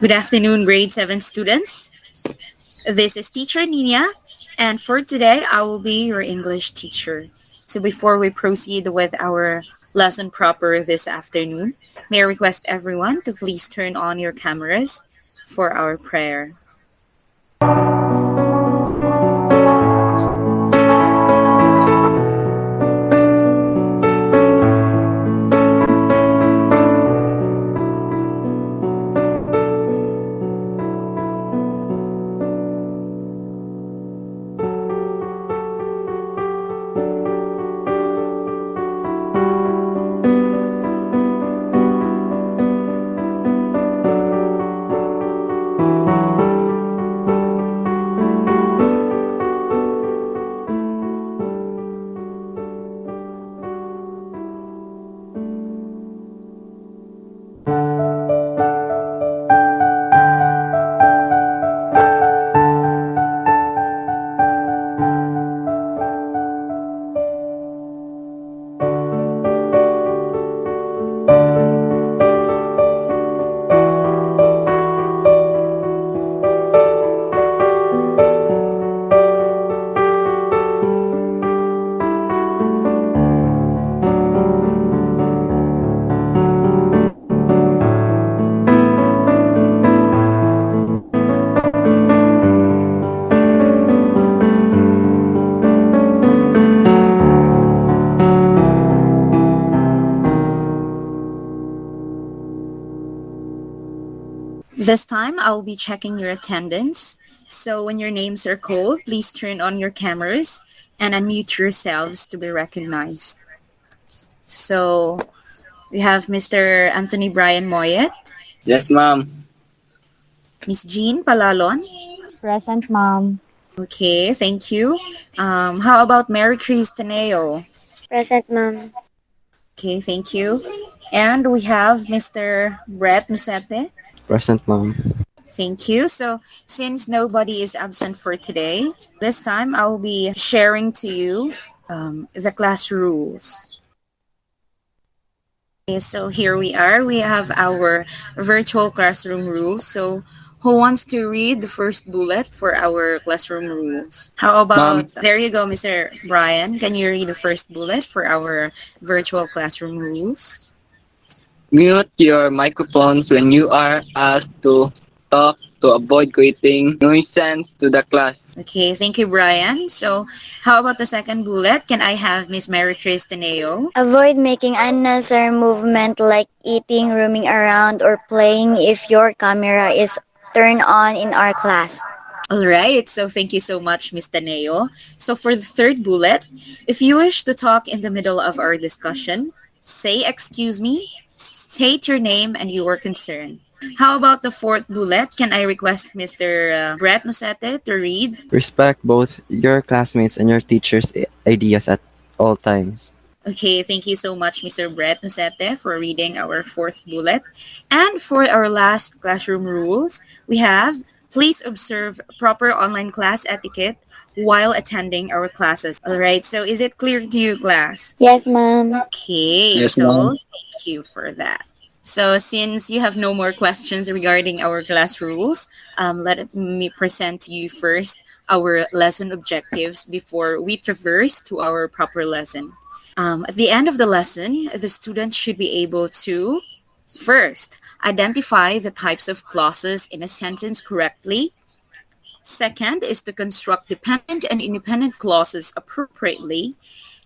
Good afternoon, grade 7 students. This is Teacher Nina, and for today, I will be your English teacher. So, before we proceed with our lesson proper this afternoon, may I request everyone to please turn on your cameras for our prayer. This time, I will be checking your attendance. So, when your names are called, please turn on your cameras and unmute yourselves to be recognized. So, we have Mr. Anthony Brian Moyet, Yes, ma'am. Miss Jean Palalon. Present, ma'am. Okay, thank you. How about Mary Cristaneo? Present, ma'am. Okay, thank you. And we have Mr. Brett Musete. Present, ma'am. Thank you. So, since nobody is absent for today, this time I will be sharing to you the class rules. Okay, so here we are. We have our virtual classroom rules. So, who wants to read the first bullet for our classroom rules? How Ma'am, about, there you go, Mr. Brian. Can you read the first bullet for our virtual classroom rules? mute your microphones when you are asked to talk to avoid creating nuisance to the class. Okay, thank you, Brian. So, how about the second bullet? Can I have Miss Mary Cristaneo? Avoid making unnecessary movement like eating, roaming around, or playing if your camera is turned on in our class. All right, so thank you so much, Miss Taneo. So for the third bullet, if you wish to talk in the middle of our discussion, say excuse me, state your name and your concern. How about the fourth bullet? Can I request Mr. Brett Nusete to read? Respect both your classmates and your teachers' ideas at all times. Okay, thank you so much, Mr. Brett Nusete, for reading our fourth bullet. And for our last classroom rules, we have please observe proper online class etiquette while attending our classes. All right, so is it clear to you, class? Yes, ma'am. Okay, Yes, ma'am. so thank you for that. So, since you have no more questions regarding our class rules, let me present to you first our lesson objectives before we traverse to our proper lesson. At the end of the lesson, the students should be able to first identify the types of clauses in a sentence correctly. Second is to construct dependent and independent clauses appropriately.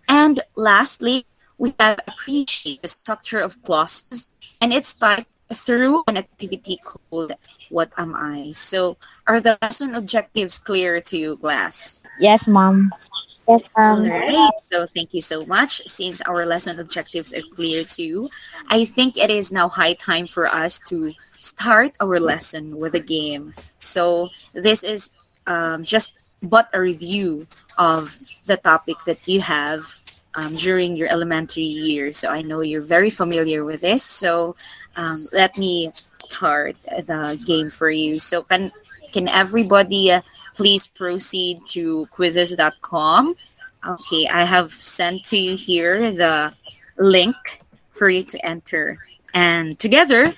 And lastly, we have appreciate the structure of clauses and its type through an activity called What Am I? So, are the lesson objectives clear to you, class? Yes, ma'am. Yes, All ma'am. right, so thank you so much. Since our lesson objectives are clear too, I think it is now high time for us to start our lesson with a game. So this is just but a review of the topic that you have during your elementary years. So I know you're very familiar with this. So let me start the game for you. So can everybody please proceed to quizzes.com. Okay, I have sent to you here the link for you to enter. And together,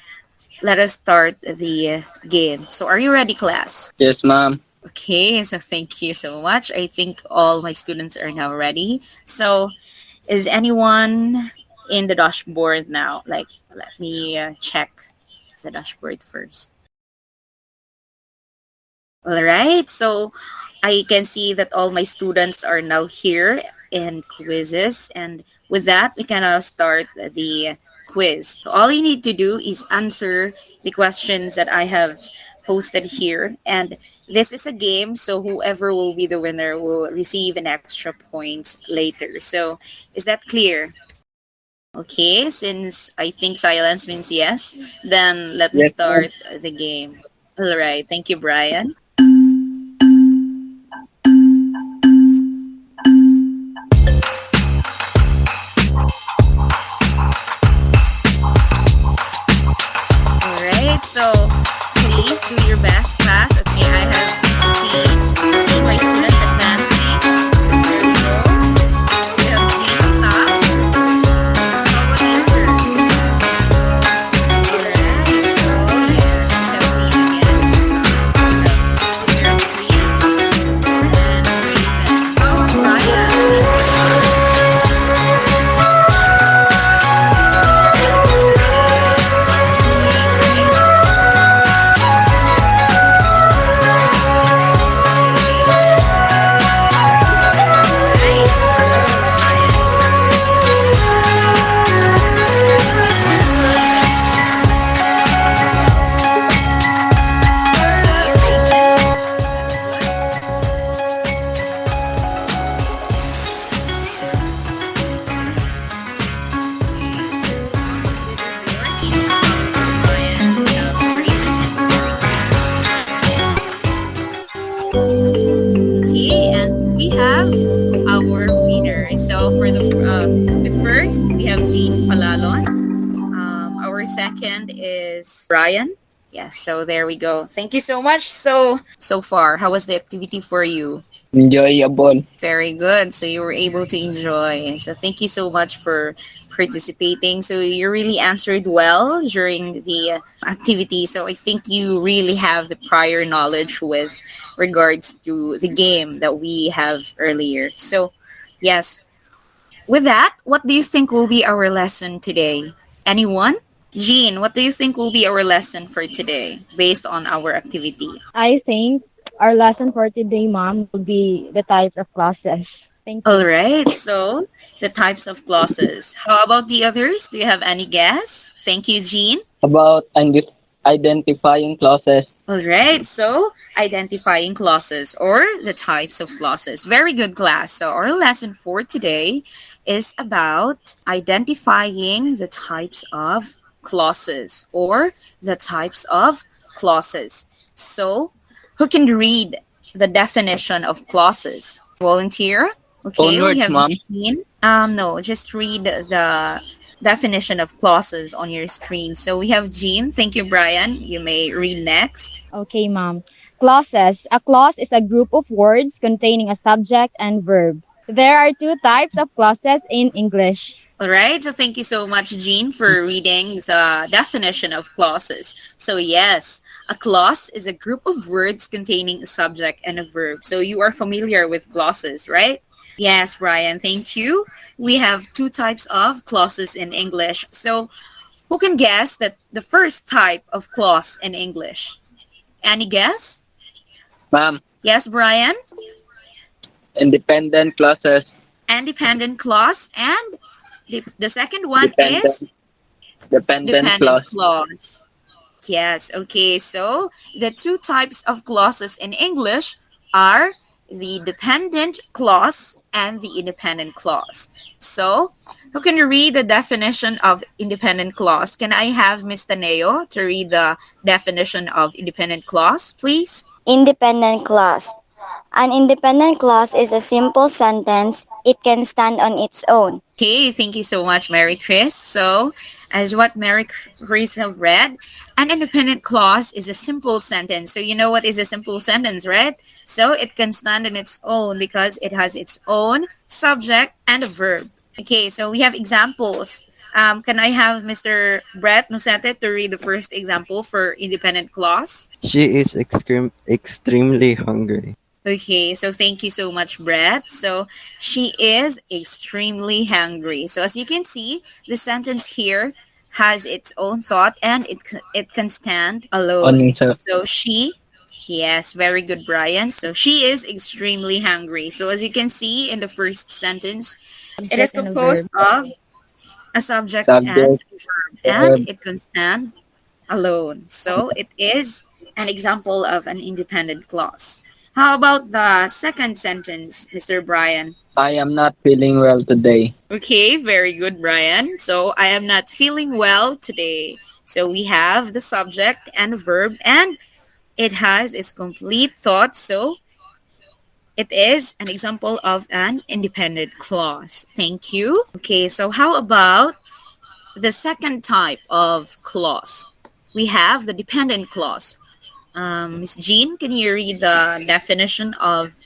let us start the game. So, are you ready, class? Yes, ma'am. Okay, so thank you so much. I think all my students are now ready. So, is anyone in the dashboard now? Like, let me check the dashboard first. All right, so I can see that all my students are now here in quizzes, and with that, we can now start the quiz. So all you need to do is answer the questions that I have posted here, and this is a game, so whoever will be the winner will receive an extra point later. So, is that clear? Okay, since I think silence means yes, then let me Yes, ma'am. start the game. All right, thank you, Brian. All right, so please do your best, class. Okay, I have seen my students advancing. There we go. So we have Jean on top. How about the others? All right, so yes, we have Jean again. We have Chris and Raven. How about Ryan? Please step up. Okay, and we have our winner. So for the first, we have Jean Palalon. Our second is Brian. Yes, so there we go. Thank you so much. So far, how was the activity for you? Enjoyable. Very good. So you were able to enjoy. So thank you so much for participating. So you really answered well during the activity. So I think you really have the prior knowledge with regards to the game that we have earlier. So, yes. With that, what do you think will be our lesson today? Anyone? Jean, what do you think will be our lesson for today based on our activity? I think our lesson for today, Mom, will be the types of clauses. Thank All you. right, so the types of clauses. How about the others? Do you have any guess? Thank you, Jean. About identifying clauses. All right, so identifying clauses or the types of clauses. Very good, class. So, our lesson for today is about identifying the types of clauses or the types of clauses. So, who can read the definition of clauses? Volunteer? Okay, we Onwards, have ma'am. Jean. No, just read the definition of clauses on your screen. So we have Jean. Thank you, Brian. You may read next. Okay, Mom. Clauses. A clause is a group of words containing a subject and verb. There are two types of clauses in English. All right. So thank you so much, Jean, for reading the definition of clauses. So, yes, a clause is a group of words containing a subject and a verb. So, you are familiar with clauses, right? Yes, Brian. Thank you. We have two types of clauses in English. So, who can guess that the first type of clause in English? Any guess? Ma'am, Yes, Brian? independent clauses. Independent clause. And the second one Dependent. is Dependent dependent clause. clause. Yes, okay. So the two types of clauses in English are the dependent clause and the independent clause. So, who can read the definition of independent clause? Can I have Ms. Taneo to read the definition of independent clause, please? Independent clause. An independent clause is a simple sentence. It can stand on its own. Okay, thank you so much, Mary Chris. So, as what Mary Chris have read, an independent clause is a simple sentence. So, you know what is a simple sentence, right? So, it can stand on its own because it has its own subject and a verb. Okay, so we have examples. Can I have Mr. Brett Nusete to read the first example for independent clause? She is extremely hungry. Okay, so thank you so much, Brett. So she is extremely hungry. So as you can see, the sentence here has its own thought and it can stand alone. On sa So she, yes, very good, Brian. So she is extremely hungry. So as you can see in the first sentence, it is Subject and a composed verb. of a subject and subject, verb, and verb. it can stand alone. So it is an example of an independent clause. How about the second sentence, Mr. Brian? I am not feeling well today. Okay, very good, Brian. So I am not feeling well today. So we have the subject and verb, and it has its complete thought. So it is an example of an independent clause. Thank you. Okay, so how about the second type of clause? We have the dependent clause. Miss Jean, can you read the definition of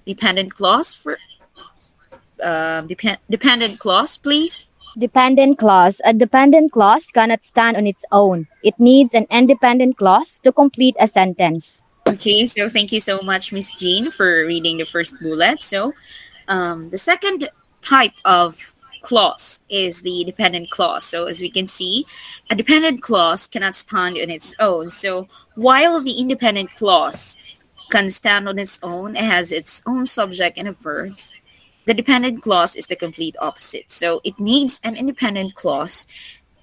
dependent clause for dependent clause, please? Dependent clause. A dependent clause cannot stand on its own. It needs an independent clause to complete a sentence. Okay, so thank you so much, Miss Jean, for reading the first bullet. So, the second type of clause is the dependent clause. So, as we can see, a dependent clause cannot stand on its own. So, while the independent clause can stand on its own, it has its own subject and a verb. The dependent clause is the complete opposite. So, it needs an independent clause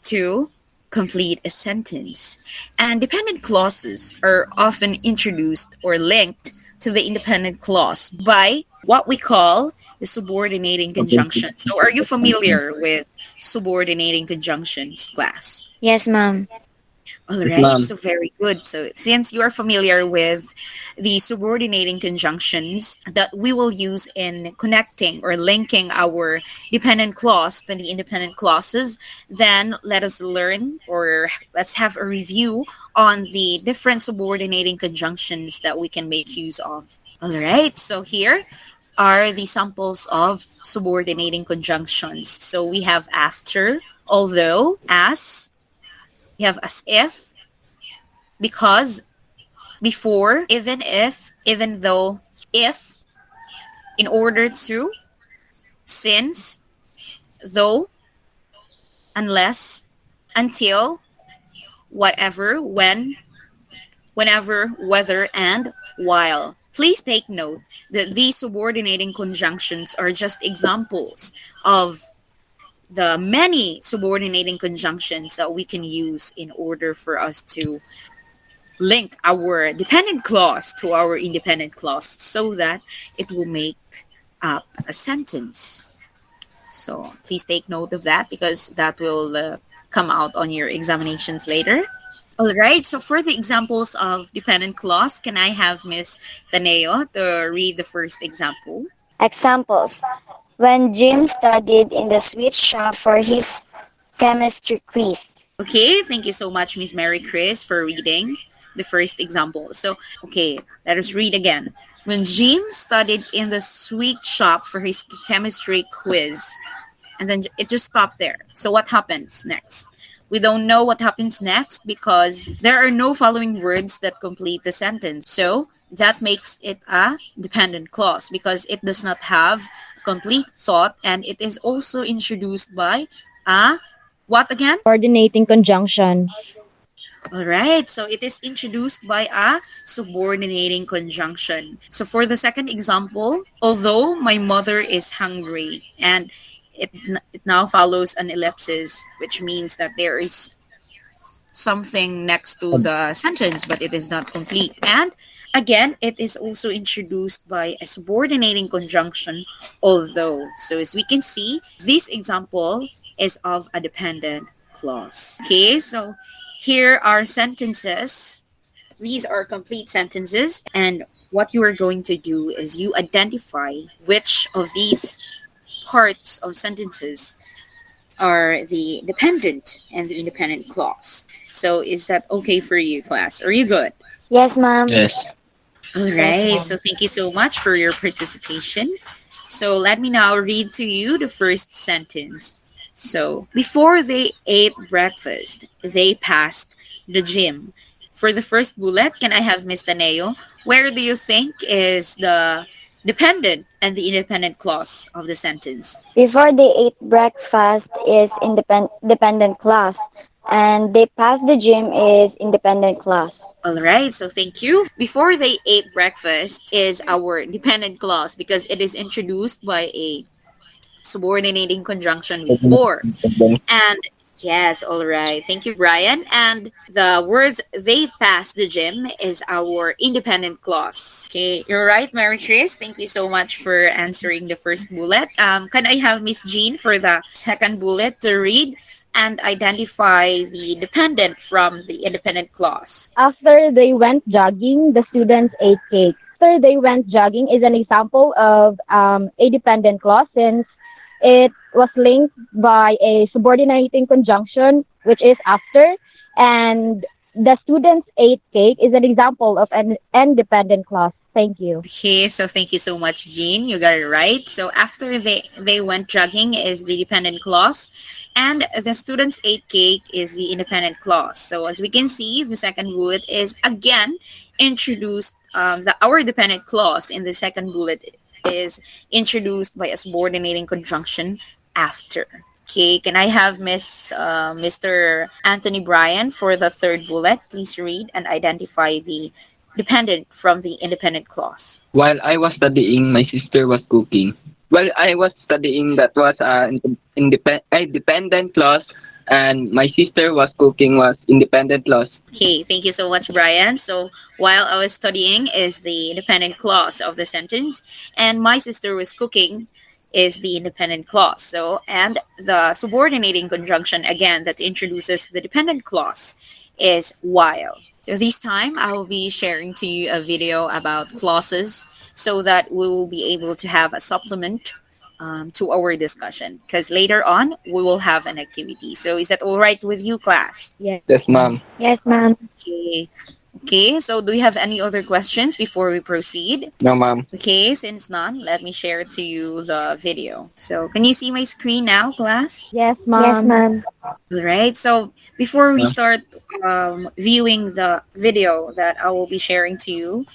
to complete a sentence. And dependent clauses are often introduced or linked to the independent clause by what we call the subordinating conjunction. So, are you familiar with subordinating conjunctions, class? Yes, ma'am. All Yes, right, ma'am. so very good. So, since you are familiar with the subordinating conjunctions that we will use in connecting or linking our dependent clause to the independent clauses, then let us learn or let's have a review on the different subordinating conjunctions that we can make use of. All right, so here are the samples of subordinating conjunctions. So, we have after, although, as, we have as if, because, before, even if, even though, if, in order to, since, though, unless, until, whatever, when, whenever, whether, and while. Please take note that these subordinating conjunctions are just examples of the many subordinating conjunctions that we can use in order for us to link our dependent clause to our independent clause so that it will make up a sentence. So please take note of that because that will come out on your examinations later. All right, so for the examples of dependent clause, can I have Miss Taneo to read the first example? Examples. When Jim studied in the sweet shop for his chemistry quiz. Okay, thank you so much, Miss Mary Chris, for reading the first example. So, okay, let us read again. When Jim studied in the sweet shop for his chemistry quiz, and then it just stopped there. So, what happens next? We don't know what happens next because there are no following words that complete the sentence. So, that makes it a dependent clause because it does not have complete thought and it is also introduced by a what again? Coordinating conjunction. All right, so it is introduced by a subordinating conjunction. So for the second example, although my mother is hungry, and it now follows an ellipsis, which means that there is something next to the sentence, but it is not complete. And again, it is also introduced by a subordinating conjunction, although. So as we can see, this example is of a dependent clause. Okay, so here are sentences. These are complete sentences, and what you are going to do is you identify which of these parts of sentences are the dependent and the independent clause. So is that okay for you, class? Are you good? Yes, ma'am. Yes. All right. So thank you so much for your participation. So let me now read to you the first sentence. So, before they ate breakfast, they passed the gym. For the first bullet, can I have Miss Taneo? Where do you think is the dependent and the independent clause of the sentence? Before they ate breakfast is dependent class, and they passed the gym is independent class. All right, so thank you. Before they ate breakfast is our dependent clause because it is introduced by a subordinating conjunction before. And yes, all right. Thank you, Brian. And the words they pass the gym is our independent clause. Okay, you're right, Mary Chris. Thank you so much for answering the first bullet. Can I have Miss Jean for the second bullet to read and identify the dependent from the independent clause? After they went jogging, the students ate cake. After they went jogging is an example of a dependent clause since it was linked by a subordinating conjunction, which is after, and the students ate cake is an example of an independent clause. Thank you. Okay, so thank you so much, Jean. You got it right. So after they went jogging is the dependent clause, and the students ate cake is the independent clause. So as we can see, the second bullet is again introduced. The our dependent clause in the second bullet is introduced by a subordinating conjunction after. Okay, can I have Mr. Anthony Bryan for the third bullet? Please read and identify the dependent from the independent clause. While I was studying, my sister was cooking. While I was studying, that was a dependent clause, and my sister was cooking was independent clause. Okay, thank you so much, Brian. So, while I was studying is the independent clause of the sentence, and my sister was cooking is the independent clause. So, and the subordinating conjunction again that introduces the dependent clause is while. So this time I will be sharing to you a video about clauses so that we will be able to have a supplement to our discussion because later on we will have an activity. So is that all right with you, class? Yes. Yes, ma'am. Yes, ma'am. Okay. Okay, so do you have any other questions before we proceed? No, ma'am. Okay, since none, let me share to you the video. So can you see my screen now, class? Yes, Yes, mom. ma'am. All right. So before we Ma'am. start viewing the video that I will be sharing to you,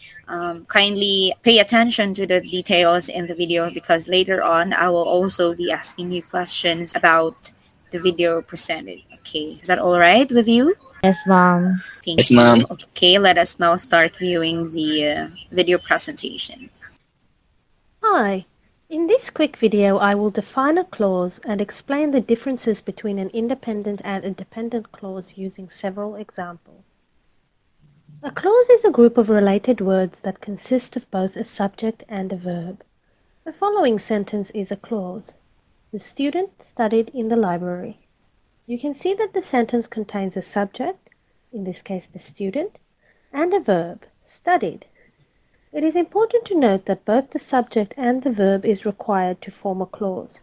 kindly pay attention to the details in the video because later on I will also be asking you questions about the video presented. Okay. Is that all right with you? Yes, mom. Yes, Thank ma'am. you. Okay, let us now start viewing the video presentation. Hi! In this quick video I will define a clause and explain the differences between an independent and a dependent clause using several examples. A clause is a group of related words that consist of both a subject and a verb. The following sentence is a clause. The student studied in the library. You can see that the sentence contains a subject, in this case the student, and a verb, studied. It is important to note that both the subject and the verb is required to form a clause.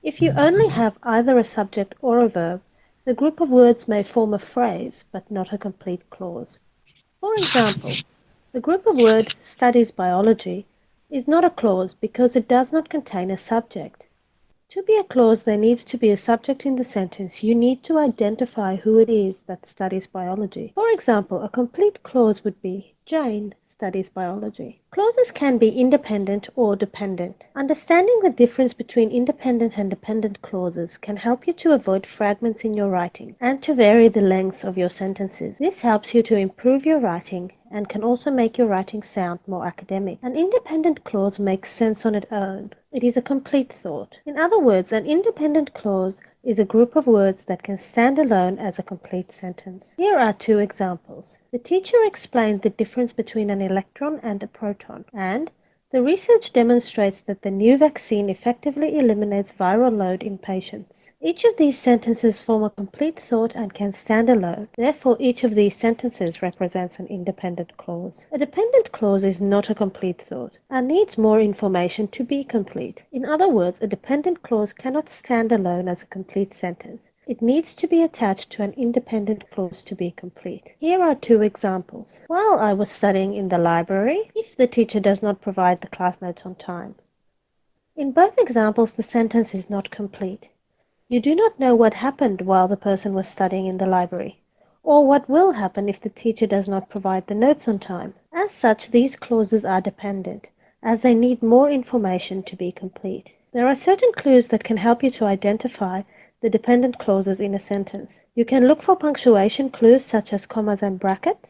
If you only have either a subject or a verb, the group of words may form a phrase, but not a complete clause. For example, the group of word studies biology is not a clause because it does not contain a subject. To be a clause, there needs to be a subject in the sentence. You need to identify who it is that studies biology. For example, a complete clause would be Jane studies biology. Clauses can be independent or dependent. Understanding the difference between independent and dependent clauses can help you to avoid fragments in your writing and to vary the lengths of your sentences. This helps you to improve your writing and can also make your writing sound more academic. An independent clause makes sense on its own. It is a complete thought. In other words, an independent clause is a group of words that can stand alone as a complete sentence. Here are two examples. The teacher explained the difference between an electron and a proton, and the research demonstrates that the new vaccine effectively eliminates viral load in patients. Each of these sentences form a complete thought and can stand alone. Therefore, each of these sentences represents an independent clause. A dependent clause is not a complete thought and needs more information to be complete. In other words, a dependent clause cannot stand alone as a complete sentence. It needs to be attached to an independent clause to be complete. Here are two examples. While I was studying in the library, if the teacher does not provide the class notes on time. In both examples, the sentence is not complete. You do not know what happened while the person was studying in the library, or what will happen if the teacher does not provide the notes on time. As such, these clauses are dependent, as they need more information to be complete. There are certain clues that can help you to identify the dependent clauses in a sentence. You can look for punctuation clues such as commas and brackets,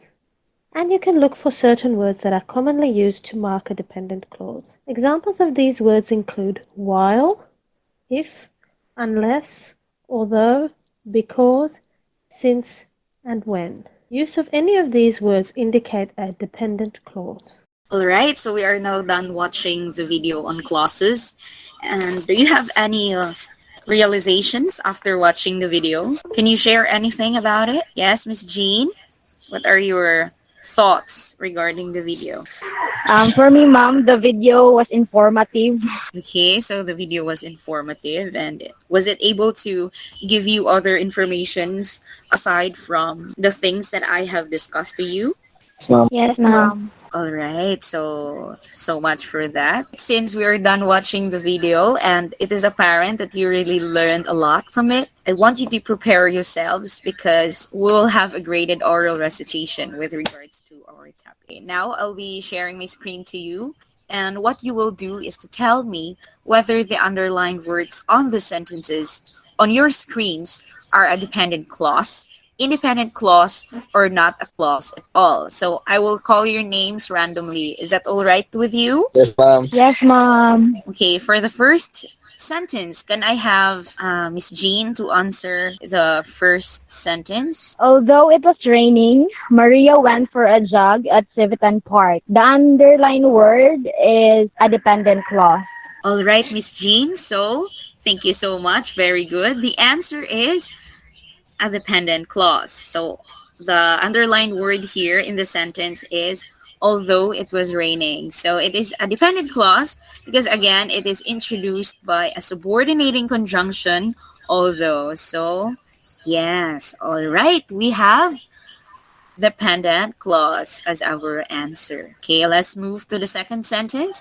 and you can look for certain words that are commonly used to mark a dependent clause. Examples of these words include while, if, unless, although, because, since, and when. Use of any of these words indicate a dependent clause. Alright, so we are now done watching the video on clauses. And do you have any realizations after watching the video? Can you share anything about it? Yes, Miss Jean? What are your thoughts regarding the video? For me, ma'am, the video was informative. Okay, so the video was informative, and was it able to give you other informations aside from the things that I have discussed to you? Ma'am. Yes, ma'am. All right, so much for that. Since we are done watching the video and it is apparent that you really learned a lot from it, I want you to prepare yourselves because we'll have a graded oral recitation with regards to our topic. Now I'll be sharing my screen to you, and what you will do is to tell me whether the underlined words on the sentences on your screens are a dependent clause, independent clause, or not a clause at all. So I will call your names randomly. Is that all right with you? Yes, ma'am. Yes, ma'am. Okay, for the first sentence, can I have Miss Jean to answer the first sentence? Although it was raining, Maria went for a jog at Civitan Park. The underlined word is a dependent clause. All right, Miss Jean. So thank you so much. Very good. The answer is a dependent clause. So the underlined word here in the sentence is although it was raining. So it is a dependent clause because again it is introduced by a subordinating conjunction although. So yes, all right. We have dependent clause as our answer. Okay, let's move to the second sentence.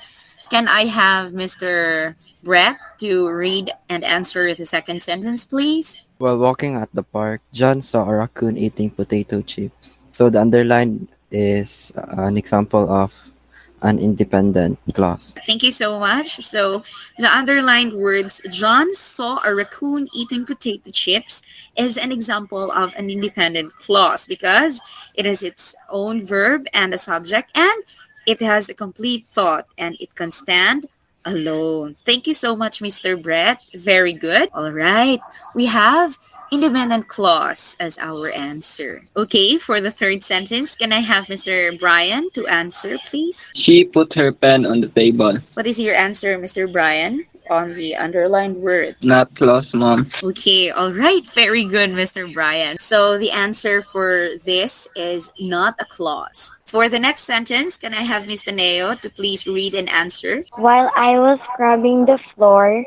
Can I have Mr. Brett to read and answer the second sentence, please? While walking at the park, John saw a raccoon eating potato chips. So the underline is an example of an independent clause. Thank you so much. So, the underlined words, John saw a raccoon eating potato chips, is an example of an independent clause because it has its own verb and a subject, and it has a complete thought, and it can stand alone. Thank you so much, Mr. Brett. Very good. All right. We have independent clause as our answer. Okay, for the third sentence, can I have Mr. Brian to answer, please? She put her pen on the table. What is your answer, Mr. Brian, on the underlined word? Not clause, ma'am. Okay, all right. Very good, Mr. Brian. So the answer for this is not a clause. For the next sentence, can I have Mr. Neo to please read and answer? While I was scrubbing the floor,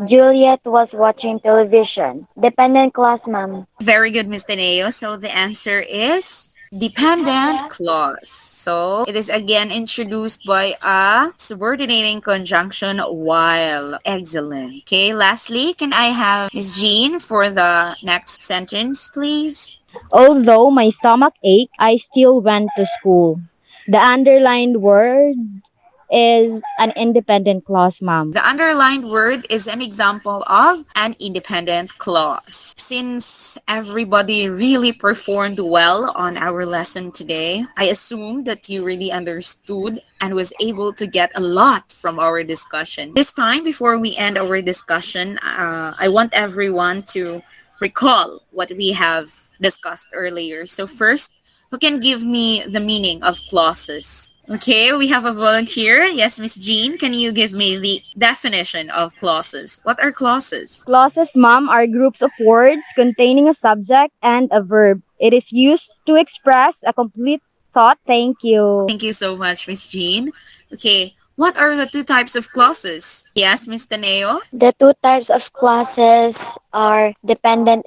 Juliet was watching television. Dependent class, ma'am. Very good, Mr. Neo. So the answer is dependent clause. So it is again introduced by a subordinating conjunction while. Excellent. Okay, lastly, can I have Miss Jean for the next sentence, please? Although my stomach ached, I still went to school. The underlined word is an independent clause, ma'am. The underlined word is an example of an independent clause. Since everybody really performed well on our lesson today, I assume that you really understood and was able to get a lot from our discussion. This time, before we end our discussion, I want everyone to recall what we have discussed earlier. So first, who can give me the meaning of clauses? Okay, we have a volunteer. Yes, Miss Jean, can you give me the definition of clauses? What are clauses? Clauses, ma'am, are groups of words containing a subject and a verb. It is used to express a complete thought. Thank you. Thank you so much, Miss Jean. Okay, what are the two types of clauses? Yes, Miss Taneo? The two types of classes are dependent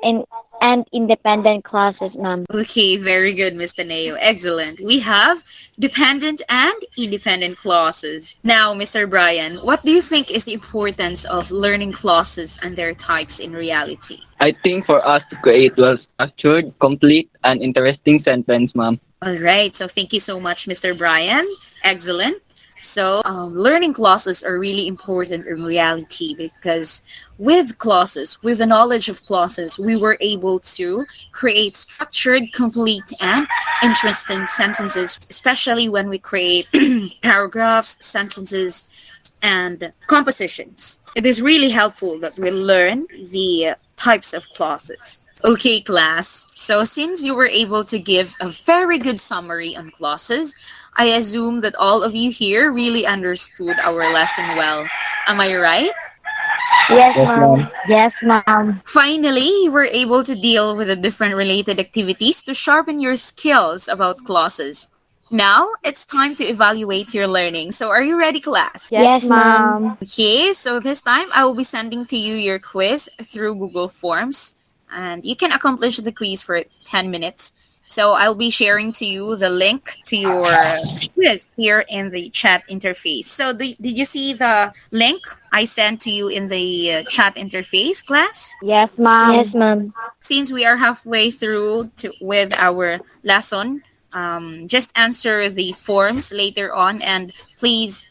and independent classes, ma'am. Okay, very good, Mr. Neo. Excellent. We have dependent and independent clauses. Now, Mr. Brian, what do you think is the importance of learning clauses and their types in reality? I think for us to create well structured, complete, and interesting sentence, ma'am. All right, so thank you so much, Mr. Brian. Excellent. So, learning clauses are really important in reality because with clauses, with the knowledge of clauses, we were able to create structured, complete, and interesting sentences, especially when we create paragraphs, sentences, and compositions. It is really helpful that we learn the types of clauses. Okay, class. So, since you were able to give a very good summary on clauses, I assume that all of you here really understood our lesson well. Am I right? Yes, Yes, ma'am. ma'am. Yes, ma'am. Finally, you were able to deal with the different related activities to sharpen your skills about clauses. Now, it's time to evaluate your learning. So, are you ready, class? Yes, Yes, ma'am. ma'am. Okay, so this time I will be sending to you your quiz through Google Forms, and you can accomplish the quiz for 10 minutes. So I'll be sharing to you the link to your quiz here in the chat interface. So did you see the link I sent to you in the chat interface, class? Yes, ma'am. Yes, ma'am. Since we are halfway through with our lesson, just answer the forms later on, and please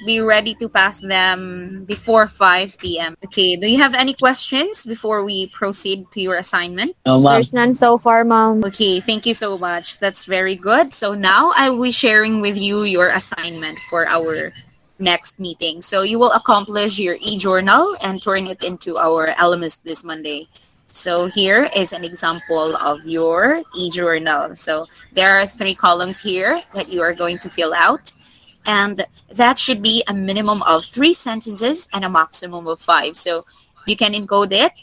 be ready to pass them before 5 p.m. Okay, do you have any questions before we proceed to your assignment? No, ma'am. There's none so far, ma'am. Okay, thank you so much. That's very good. So now I will be sharing with you your assignment for our next meeting. So you will accomplish your e-journal and turn it into our LMS this Monday. So here is an example of your e-journal. So there are 3 columns here that you are going to fill out. And that should be a minimum of 3 sentences and a maximum of 5. So you can encode it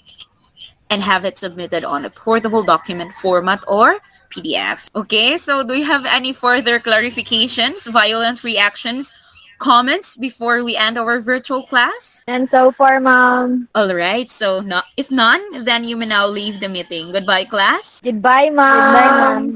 and have it submitted on a portable document format or PDF. Okay, so do you have any further clarifications, violent reactions, comments before we end our virtual class? None so far, ma'am. All right, so if none, then you may now leave the meeting. Goodbye, class. Goodbye, Goodbye, ma'am. ma'am.